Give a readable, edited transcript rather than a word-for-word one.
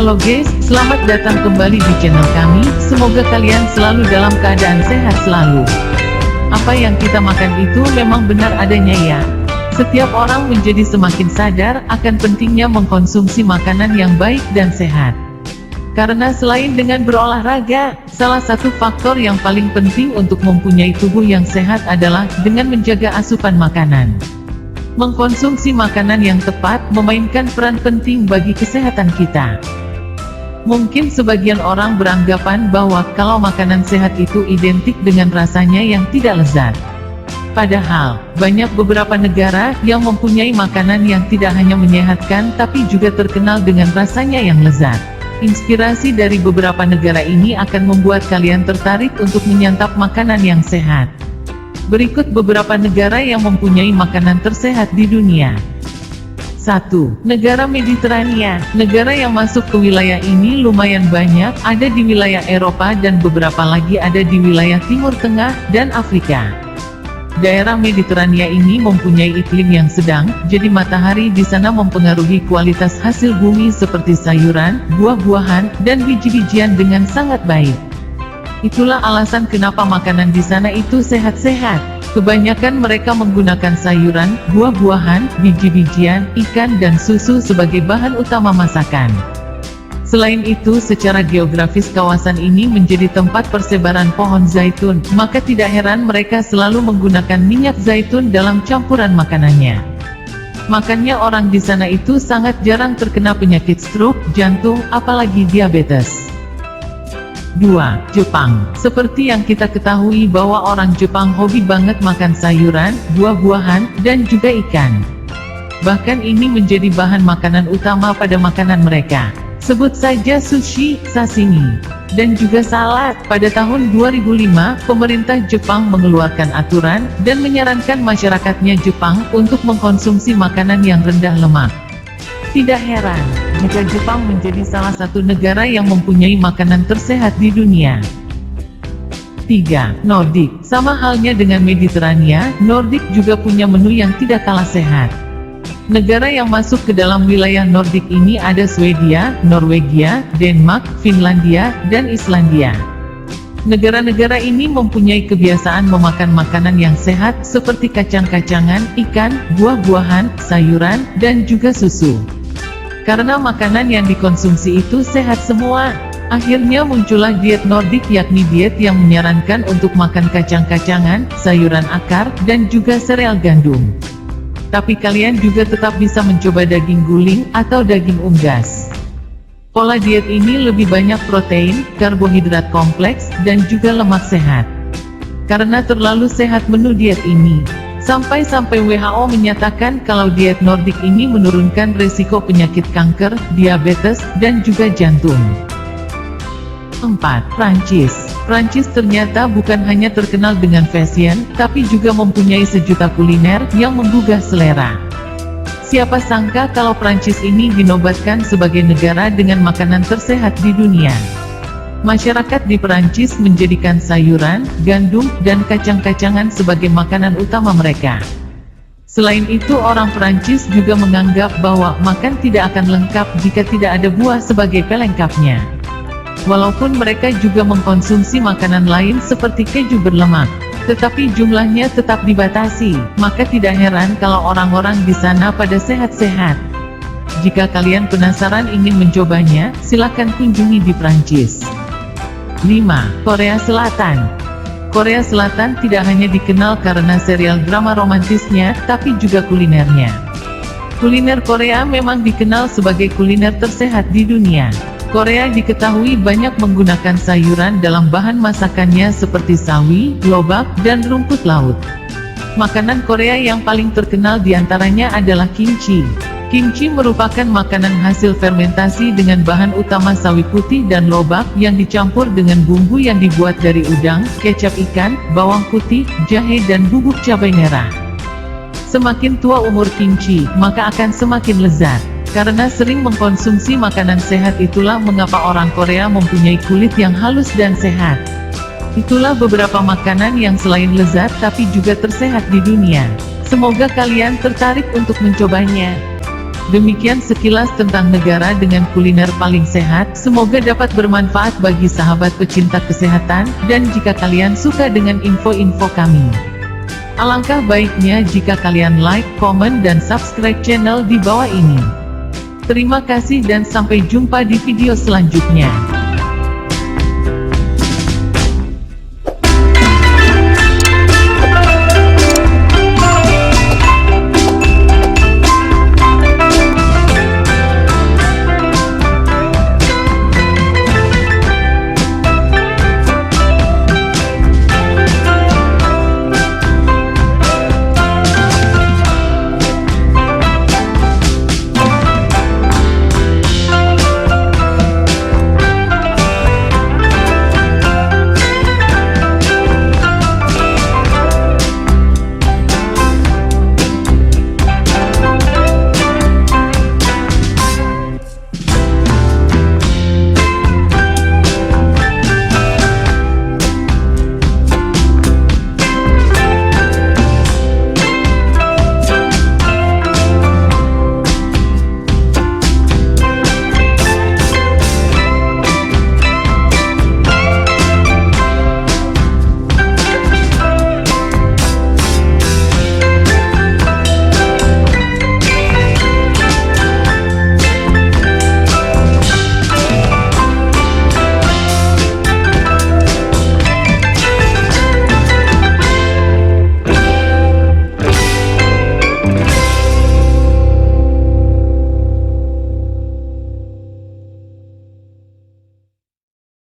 Halo guys, selamat datang kembali di channel kami. Semoga kalian selalu dalam keadaan sehat selalu. Apa yang kita makan itu memang benar adanya ya. Setiap orang menjadi semakin sadar akan pentingnya mengkonsumsi makanan yang baik dan sehat. Karena selain dengan berolahraga, salah satu faktor yang paling penting untuk mempunyai tubuh yang sehat adalah dengan menjaga asupan makanan. Mengkonsumsi makanan yang tepat memainkan peran penting bagi kesehatan kita. Mungkin sebagian orang beranggapan bahwa kalau makanan sehat itu identik dengan rasanya yang tidak lezat. Padahal, banyak beberapa negara yang mempunyai makanan yang tidak hanya menyehatkan tapi juga terkenal dengan rasanya yang lezat. Inspirasi dari beberapa negara ini akan membuat kalian tertarik untuk menyantap makanan yang sehat. Berikut beberapa negara yang mempunyai makanan tersehat di dunia. 1. Negara Mediterania. Negara yang masuk ke wilayah ini lumayan banyak, ada di wilayah Eropa dan beberapa lagi ada di wilayah Timur Tengah dan Afrika. Daerah Mediterania ini mempunyai iklim yang sedang, jadi matahari di sana mempengaruhi kualitas hasil bumi seperti sayuran, buah-buahan, dan biji-bijian dengan sangat baik. Itulah alasan kenapa makanan di sana itu sehat-sehat. Kebanyakan mereka menggunakan sayuran, buah-buahan, biji-bijian, ikan dan susu sebagai bahan utama masakan. Selain itu, secara geografis kawasan ini menjadi tempat persebaran pohon zaitun, maka tidak heran mereka selalu menggunakan minyak zaitun dalam campuran makanannya. Makanya orang di sana itu sangat jarang terkena penyakit stroke, jantung, apalagi diabetes. 2. Jepang. Seperti yang kita ketahui bahwa orang Jepang hobi banget makan sayuran, buah-buahan, dan juga ikan. Bahkan ini menjadi bahan makanan utama pada makanan mereka. Sebut saja sushi, sashimi, dan juga salad. Pada tahun 2005, pemerintah Jepang mengeluarkan aturan dan menyarankan masyarakatnya Jepang untuk mengkonsumsi makanan yang rendah lemak. Tidak heran jika Jepang menjadi salah satu negara yang mempunyai makanan tersehat di dunia. 3. Nordik. Sama halnya dengan Mediterania, Nordik juga punya menu yang tidak kalah sehat. Negara yang masuk ke dalam wilayah Nordik ini ada Swedia, Norwegia, Denmark, Finlandia, dan Islandia. Negara-negara ini mempunyai kebiasaan memakan makanan yang sehat seperti kacang-kacangan, ikan, buah-buahan, sayuran, dan juga susu. Karena makanan yang dikonsumsi itu sehat semua, akhirnya muncullah diet Nordik, yakni diet yang menyarankan untuk makan kacang-kacangan, sayuran akar, dan juga sereal gandum. Tapi kalian juga tetap bisa mencoba daging guling atau daging unggas. Pola diet ini lebih banyak protein, karbohidrat kompleks, dan juga lemak sehat. Karena terlalu sehat menu diet ini, sampai-sampai WHO menyatakan kalau diet Nordik ini menurunkan resiko penyakit kanker, diabetes, dan juga jantung. 4. Prancis. Prancis ternyata bukan hanya terkenal dengan fashion, tapi juga mempunyai sejuta kuliner yang menggugah selera. Siapa sangka kalau Prancis ini dinobatkan sebagai negara dengan makanan tersehat di dunia. Masyarakat di Prancis menjadikan sayuran, gandum, dan kacang-kacangan sebagai makanan utama mereka. Selain itu, orang Prancis juga menganggap bahwa makan tidak akan lengkap jika tidak ada buah sebagai pelengkapnya. Walaupun mereka juga mengkonsumsi makanan lain seperti keju berlemak, tetapi jumlahnya tetap dibatasi, maka tidak heran kalau orang-orang di sana pada sehat-sehat. Jika kalian penasaran ingin mencobanya, silakan kunjungi di Prancis. 5. Korea Selatan. Korea Selatan tidak hanya dikenal karena serial drama romantisnya, tapi juga kulinernya. Kuliner Korea memang dikenal sebagai kuliner tersehat di dunia. Korea diketahui banyak menggunakan sayuran dalam bahan masakannya seperti sawi, lobak, dan rumput laut. Makanan Korea yang paling terkenal diantaranya adalah kimchi. Kimchi merupakan makanan hasil fermentasi dengan bahan utama sawi putih dan lobak yang dicampur dengan bumbu yang dibuat dari udang, kecap ikan, bawang putih, jahe dan bubuk cabai merah. Semakin tua umur kimchi, maka akan semakin lezat. Karena sering mengkonsumsi makanan sehat itulah mengapa orang Korea mempunyai kulit yang halus dan sehat. Itulah beberapa makanan yang selain lezat tapi juga tersehat di dunia. Semoga kalian tertarik untuk mencobanya. Demikian sekilas tentang negara dengan kuliner paling sehat, semoga dapat bermanfaat bagi sahabat pecinta kesehatan, dan jika kalian suka dengan info-info kami, alangkah baiknya jika kalian like, komen, dan subscribe channel di bawah ini. Terima kasih dan sampai jumpa di video selanjutnya.